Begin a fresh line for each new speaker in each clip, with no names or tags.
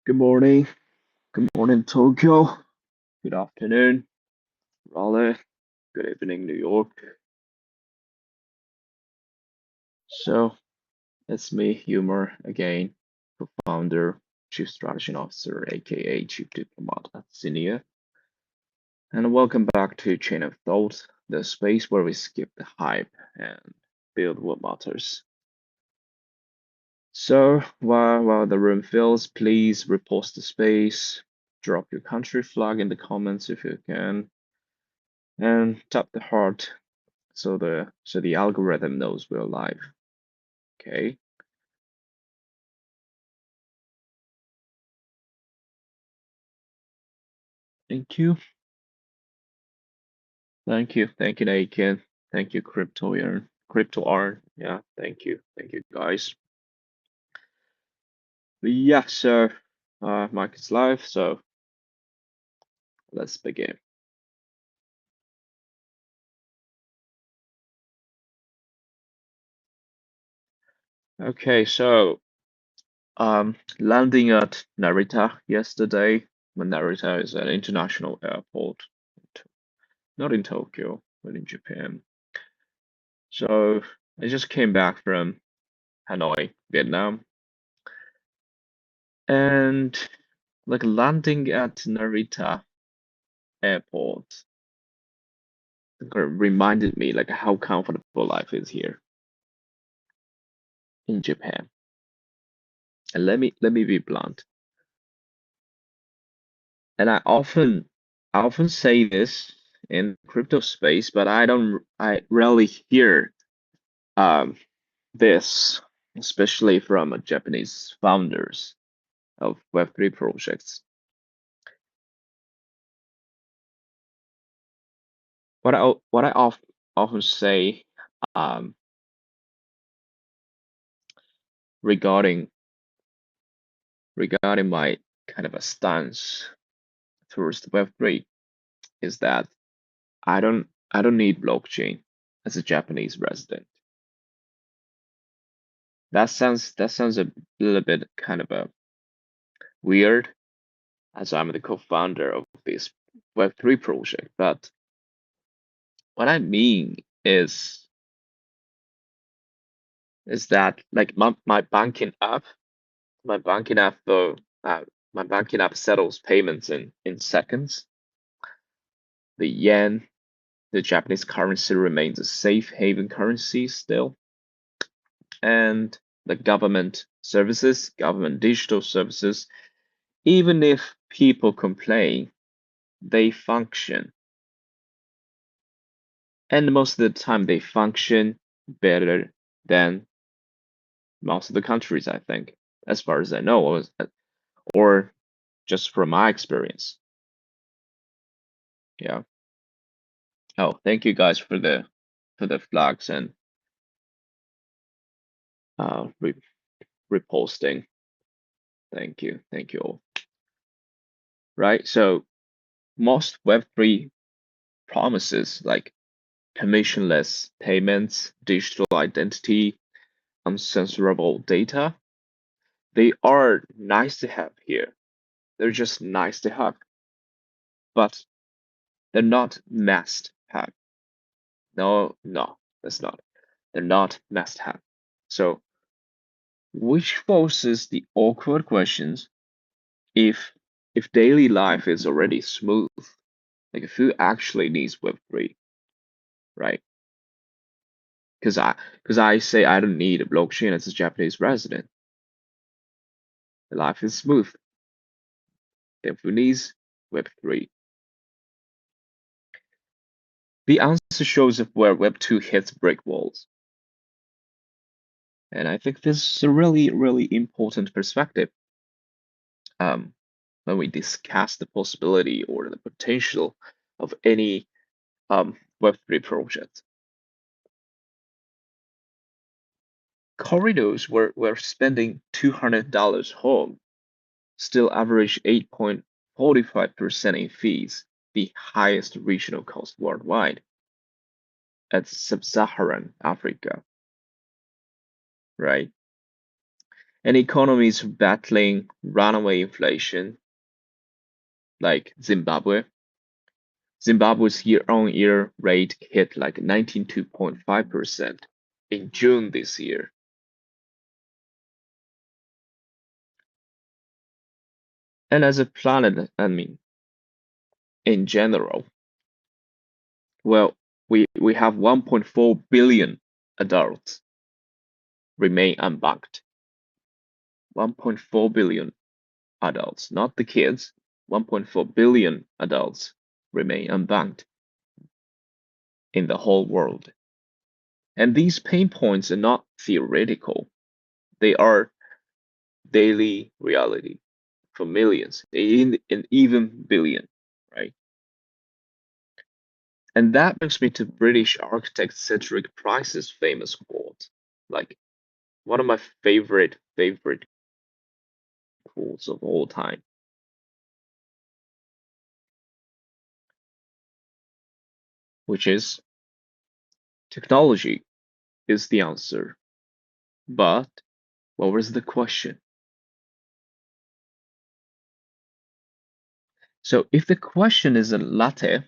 Good morning. Good morning, Tokyo. Good afternoon, Raleigh. Good evening, New York. So it's me, Yuma, again, co-founder, Chief Strategy Officer, aka Chief Diplomat at Xenea. And welcome back to Chain of Thought, the space where we skip the hype and build what matters. So while the room fills, please repost the space, drop your country flag in the comments if you can, and tap the heart so the algorithm knows we're live. Okay. Thank you. Thank you, Aiken. Thank you, Crypto Yarn. Crypto Arn. Yeah, thank you. Thank you, guys. But yeah, so market's live, so let's begin. Okay, so landing at Narita yesterday. Narita is an international airport, not in Tokyo, but in Japan. So I just came back from Hanoi, Vietnam, and like landing at Narita airport reminded me like how comfortable life is here in Japan. And let me be blunt. And I often say this in crypto space, but I rarely hear um this, especially from Japanese founders of Web3 projects. What I often say um regarding regarding my kind of a stance towards the Web3 is that I don't need blockchain as a Japanese resident. That sounds a little bit kind of a weird as I'm the co-founder of this Web3 project, but what I mean is that like my banking app uh, my banking app settles payments in seconds. The yen, the Japanese currency remains a safe haven currency still. And the government digital services, even if people complain, they function. And most of the time, they function better than most of the countries, I think, as far as I know, or just from my experience. Yeah. Oh, thank you guys for the flags and re reposting. Thank you all. Right. So most Web3 promises like permissionless payments, digital identity, uncensorable data, they are nice to have here. They're just nice to have, but they're not must have. No, no, that's not. They're not must have. So, which forces the awkward questions if daily life is already smooth, like if who actually needs Web3, right? Because I say I don't need a blockchain as a Japanese resident. Life is smooth. Then who needs Web3? The answer shows up where Web2 hits brick walls. And I think this is a really, really important perspective um, when we discuss the possibility or the potential of any Web3 project. Corridors were spending $200 home, still average 8.45% in fees, the highest regional cost worldwide at sub-Saharan Africa, right? And economies battling runaway inflation, like Zimbabwe. Zimbabwe's year-on-year rate hit like 92.5% in June this year. And as a planet, I mean, in general, well, we have 1.4 billion adults remain unbanked. 1.4 billion adults, not the kids. 1.4 billion adults remain unbanked in the whole world. And these pain points are not theoretical, they are daily reality for millions, and even billion, right? And that brings me to British architect Cedric Price's famous quote, like one of my favorite quotes of all time, which is technology is the answer, but what was the question? So if the question is a latte,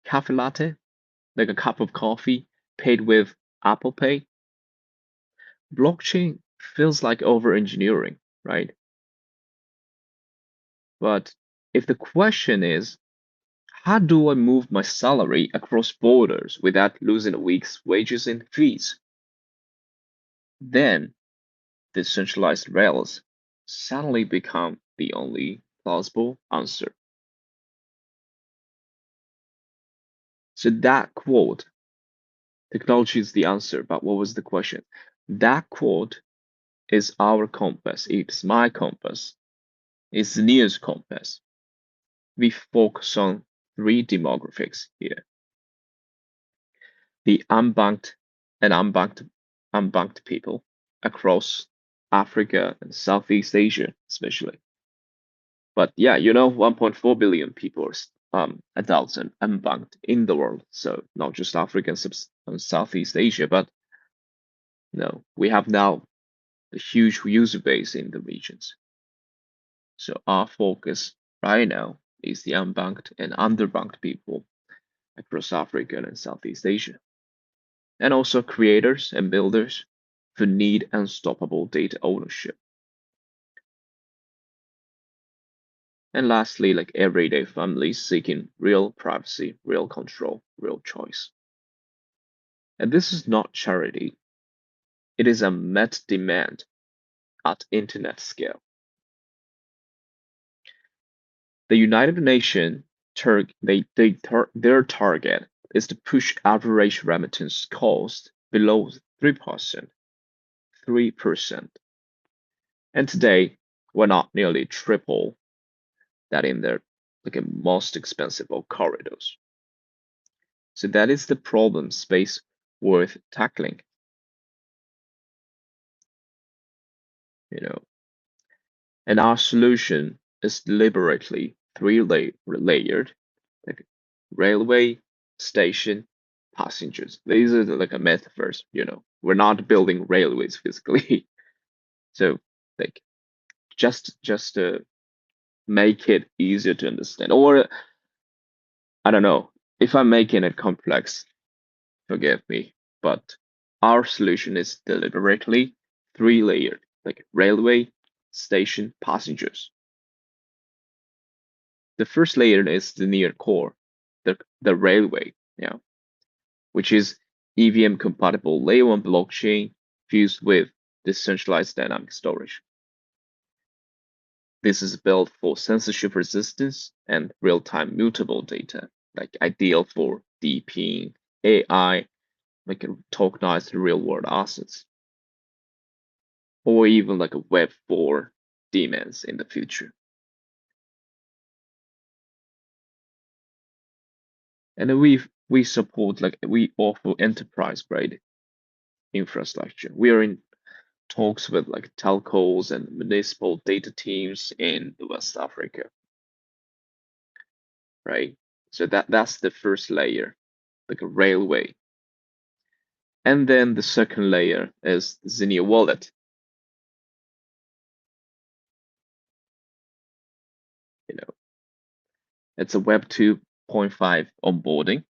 cafe latte, like a cup of coffee paid with Apple Pay, blockchain feels like over engineering, right? But if the question is, how do I move my salary across borders without losing a week's wages and fees? Then decentralized rails suddenly become the only plausible answer. So that quote, technology is the answer, but what was the question? That quote is our compass. It's my compass. It's Xenea's compass. We focus on three demographics here: the unbanked people across Africa and Southeast Asia, especially. But yeah, 1.4 billion people are adults and unbanked in the world. So not just Africa and Southeast Asia, but we have now a huge user base in the regions. So our focus right now is the unbanked and underbanked people across Africa and Southeast Asia, and also creators and builders who need unstoppable data ownership. And lastly, like everyday families seeking real privacy, real control, real choice. And this is not charity, it is a met demand at internet scale. The United Nations their target is to push average remittance cost below 3%. 3%. And today, we're not nearly triple that in their like most expensive of corridors. So that is the problem space worth tackling, you know. And our solution is deliberately layered, like railway, station, passengers. These are like a metaphors. We're not building railways physically. So like just to make it easier to understand. Or I don't know, if I'm making it complex, forgive me, but our solution is deliberately three-layered, like railway, station, passengers. The first layer is the near core, the railway, which is EVM compatible layer 1 blockchain fused with decentralized dynamic storage. This is built for censorship resistance and real-time mutable data, like ideal for DPing, AI, like tokenized real-world assets, or even like a Web4 daemons in the future. And then we support we offer enterprise grade infrastructure. We are in talks with like telcos and municipal data teams in the West Africa, right? So that's the first layer, like a railway. And then the second layer is Xenea wallet. It's a Web 2.5 onboarding,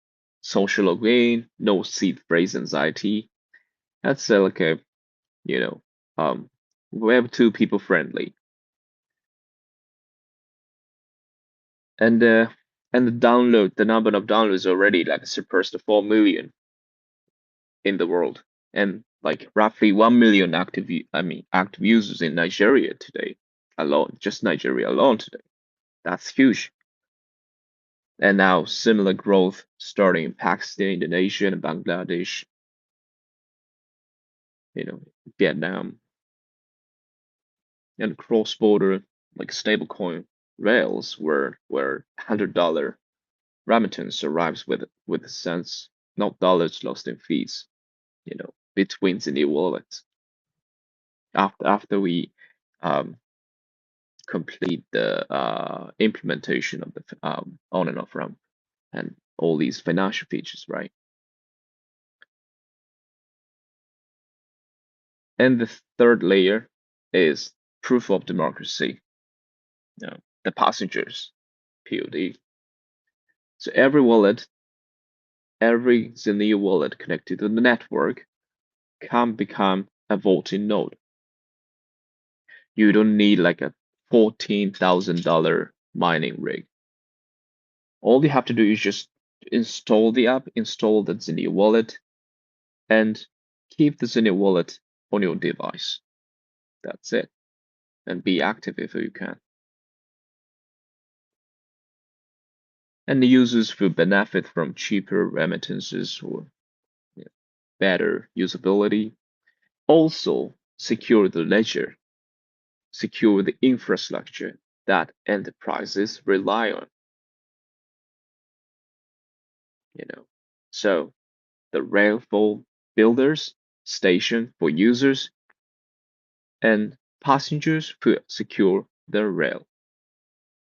social login, no seed phrase anxiety. That's like a, you know, Web 2 people friendly. And the number of downloads already like surpassed 4 million in the world, and like roughly 1 million active users in Nigeria today alone, just Nigeria alone today. That's huge. And now similar growth starting in Pakistan, Indonesia, and Bangladesh, Vietnam, and cross-border like stablecoin rails where $100 remittance arrives with cents, not dollars lost in fees, between the new wallets. After we complete the implementation of the on and off ramp and all these financial features, right? And the third layer is proof of democracy, the passengers, POD. So every Xenea wallet connected to the network can become a voting node. You don't need like a $14,000 mining rig. All you have to do is just install the app, install the Xenea wallet, and keep the Xenea wallet on your device. That's it. And be active if you can. And the users will benefit from cheaper remittances or better usability. Also, secure the ledger, secure the infrastructure that enterprises rely on. So the rail for builders, station for users, and passengers who secure the rail.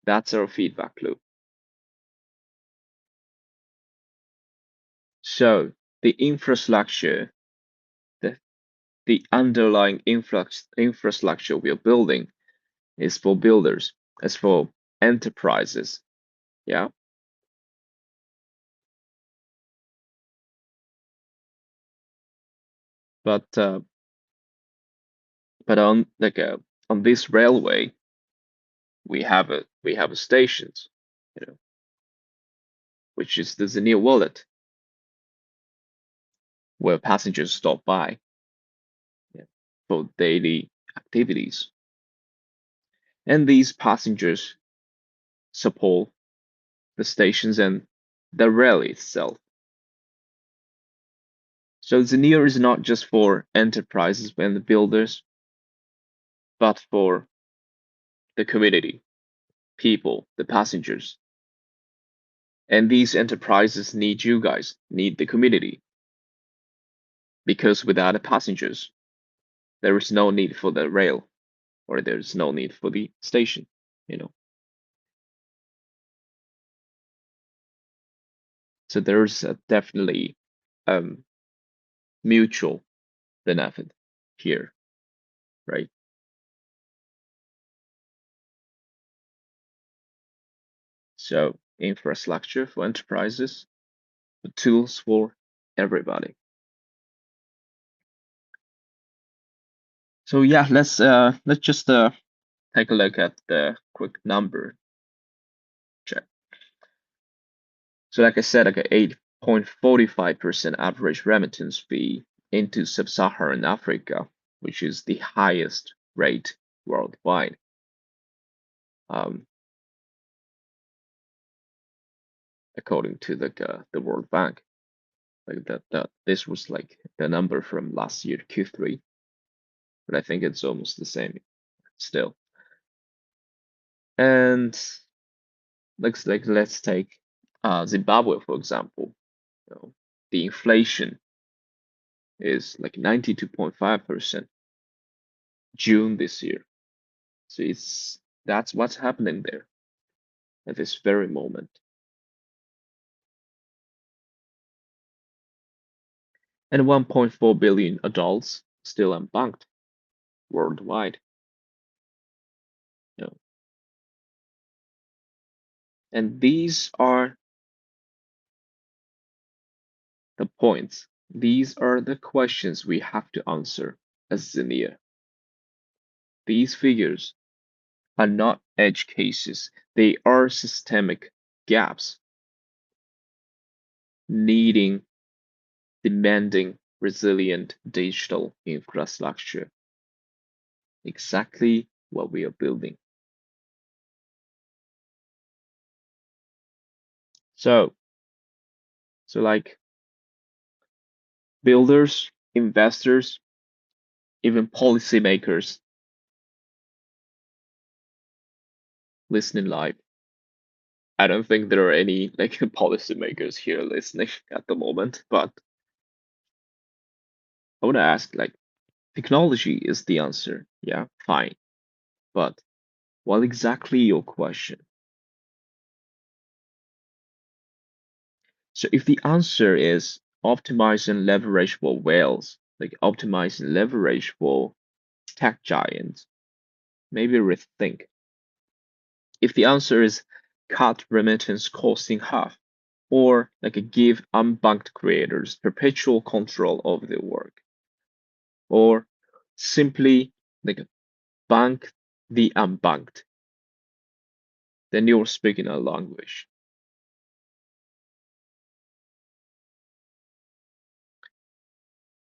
That's our feedback loop. So the infrastructure, the underlying infrastructure we are building is for builders, it's for enterprises. Yeah. But on on this railway, we have a stations, which is the Xenea wallet, where passengers stop by for daily activities. And these passengers support the stations and the rail itself. So Xenea is not just for enterprises and the builders, but for the community, people, the passengers. And these enterprises need you guys, need the community. Because without the passengers, there is no need for the rail, or there's no need for the station, So there's definitely mutual benefit here, right? So infrastructure for enterprises, the tools for everybody. So yeah, let's just take a look at the quick number check. So like I said, like a 8.45% average remittance fee into sub-Saharan Africa, which is the highest rate worldwide. According to the World Bank, like that this was like the number from last year Q3, but I think it's almost the same still. And let's take Zimbabwe for example. The inflation is like 92.5% June this year. So that's what's happening there at this very moment. And 1.4 billion adults still unbanked worldwide. And these are the points. These are the questions we have to answer as Xenea. These figures are not edge cases. They are systemic gaps needing demanding resilient digital infrastructure. Exactly what we are building. So, like builders, investors, even policymakers listening live. I don't think there are any like policymakers here listening at the moment, but I want to ask like technology is the answer. Yeah, fine. But what exactly your question? So if the answer is optimizing leverage for whales, like optimizing leverage for tech giants, maybe rethink. If the answer is cut remittance costs in half, or like give unbanked creators perpetual control over their work, or simply like bank the unbanked, then you're speaking a language.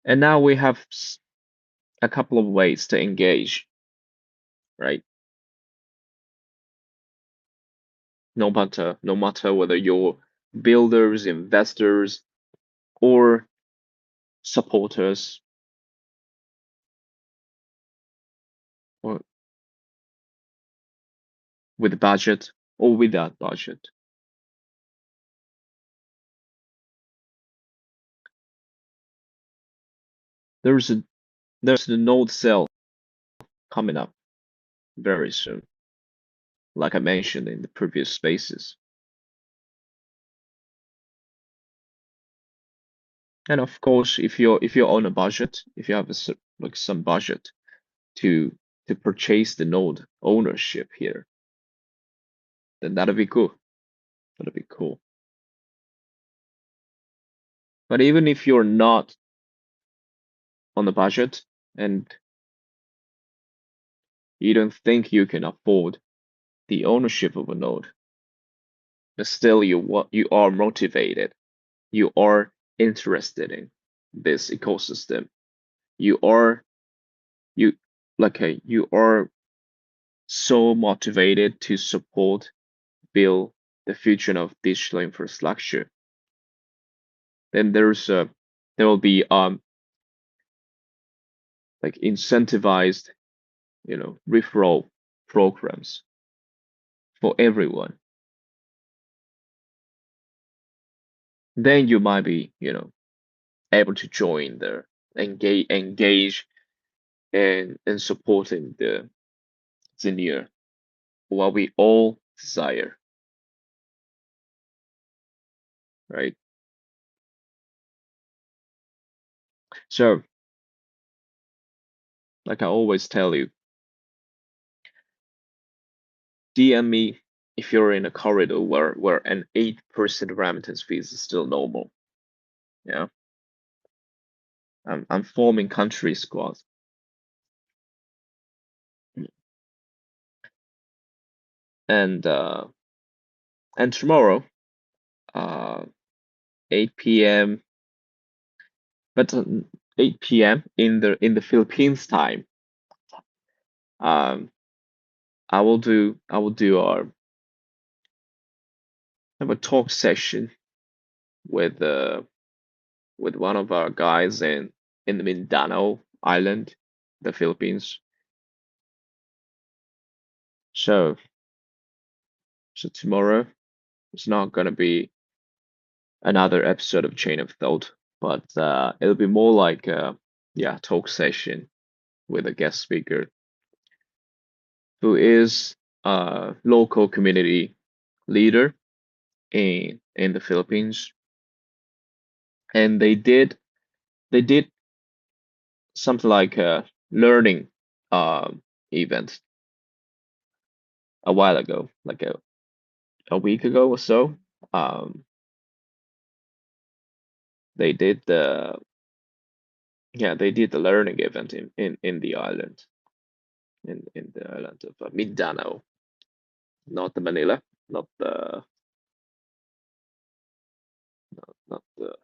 And now we have a couple of ways to engage, right? No matter whether you're builders, investors, or supporters, or with budget or without budget. There's a there's the node sale coming up very soon, like I mentioned in the previous spaces. And of course, if you're on a budget, if you have like some budget to purchase the node ownership here, then that'll be cool. That'll be cool. But even if you're not on the budget and you don't think you can afford the ownership of a node, but still you are motivated, you are interested in this ecosystem, you are you you are so motivated to support build the future of digital infrastructure, then there will be like incentivized, referral programs for everyone. Then you might be, able to join the engage in supporting the Xenea, what we all desire, right? So, like I always tell you, DM me if you're in a corridor where an 8% remittance fees is still normal. Yeah, I'm forming country squads. And tomorrow, uh, 8 p.m. But 8 p.m. in the Philippines time, um, I will do our have a talk session with one of our guys in the Mindanao Island, the Philippines. So tomorrow it's not gonna be another episode of Chain of Thought, but it'll be more like a talk session with a guest speaker who is a local community leader in the Philippines, and they did something like a learning event a while ago, like a week ago or so, um, they did the they did the learning event in the island in the island of Mindanao, not the Manila, not the not the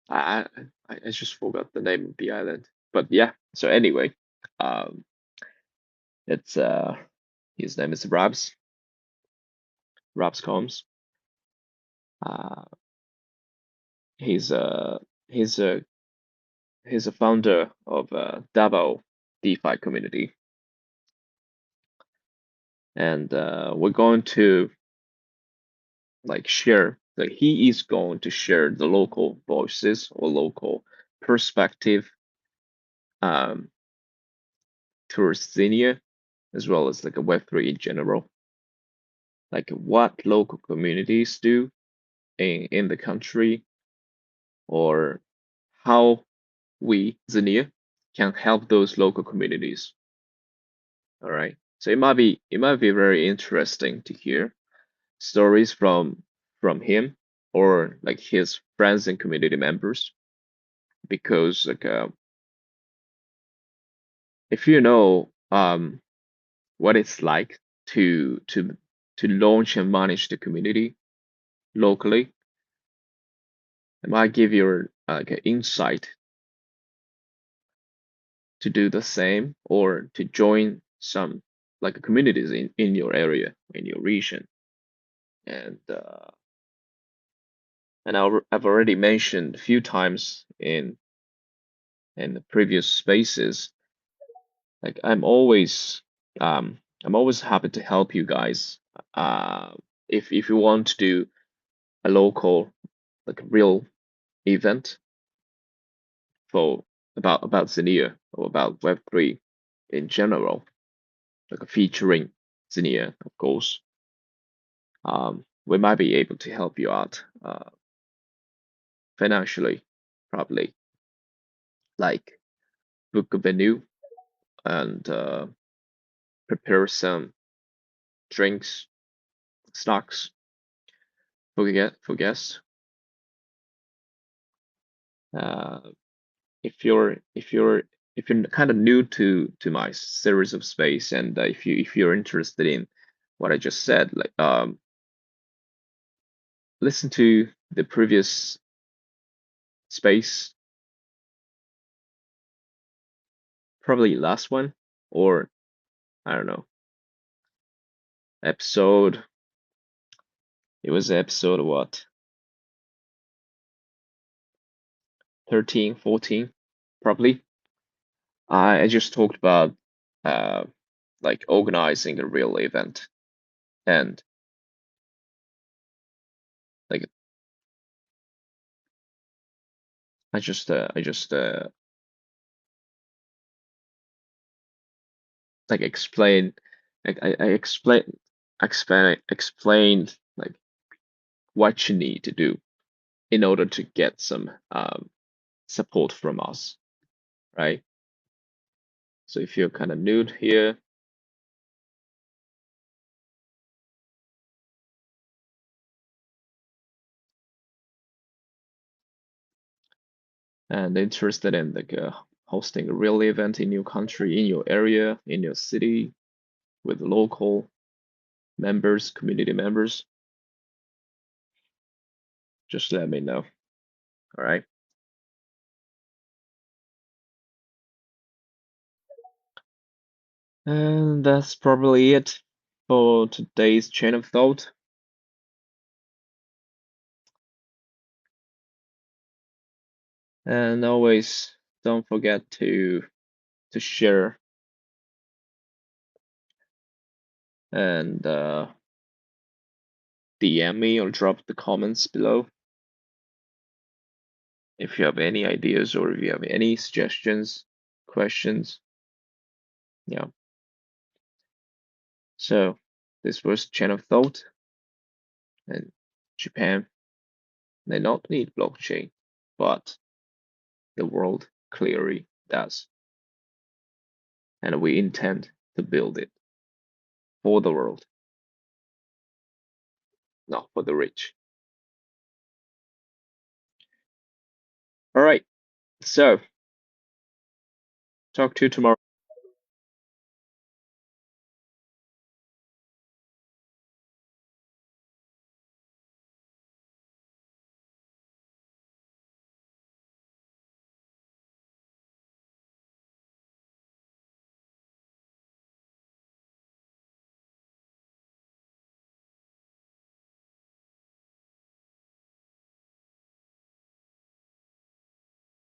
I I just forgot the name of the island. But yeah, so anyway, um, it's his name is Rabs Combs. Uh, he's he's a he's a founder of Davao DeFi community, and we're going to like share. Like he is going to share the local voices or local perspective um, towards Xenia, as well as like a Web3 in general, like what local communities do in the country, or how we, Xenia, can help those local communities. All right. So it might be very interesting to hear stories from him or like his friends and community members because like if you know what it's like to launch and manage the community locally, it might give you like an insight to do the same or to join some like communities in your area, in your region. And I've already mentioned a few times in the previous spaces, like I'm always happy to help you guys. Uh, if you want to do a local like real event for about Xenia or about Web3 in general, like featuring Xenia, of course, we might be able to help you out financially, probably, like book a venue and prepare some drinks, snacks for guests. Uh, if you're kind of new to my series of space, and if you're interested in what I just said, like listen to the previous space, probably last one, or I don't know, episode. It was episode what, 13, 14, probably. I just talked about uh like organizing a real event, and like I just like explain like I explained like what you need to do in order to get some support from us, right? So if you're kind of new here and interested in like hosting a real event in your country, in your area, in your city with local members, community members, just let me know. All right. And that's probably it for today's chain of thought. And always don't forget to share and DM me or drop the comments below if you have any ideas or if you have any suggestions, questions. Yeah. So this was Chain of Thought, and Japan may not need blockchain, but the world clearly does, and we intend to build it for the world. not for the rich. All right, so talk to you tomorrow.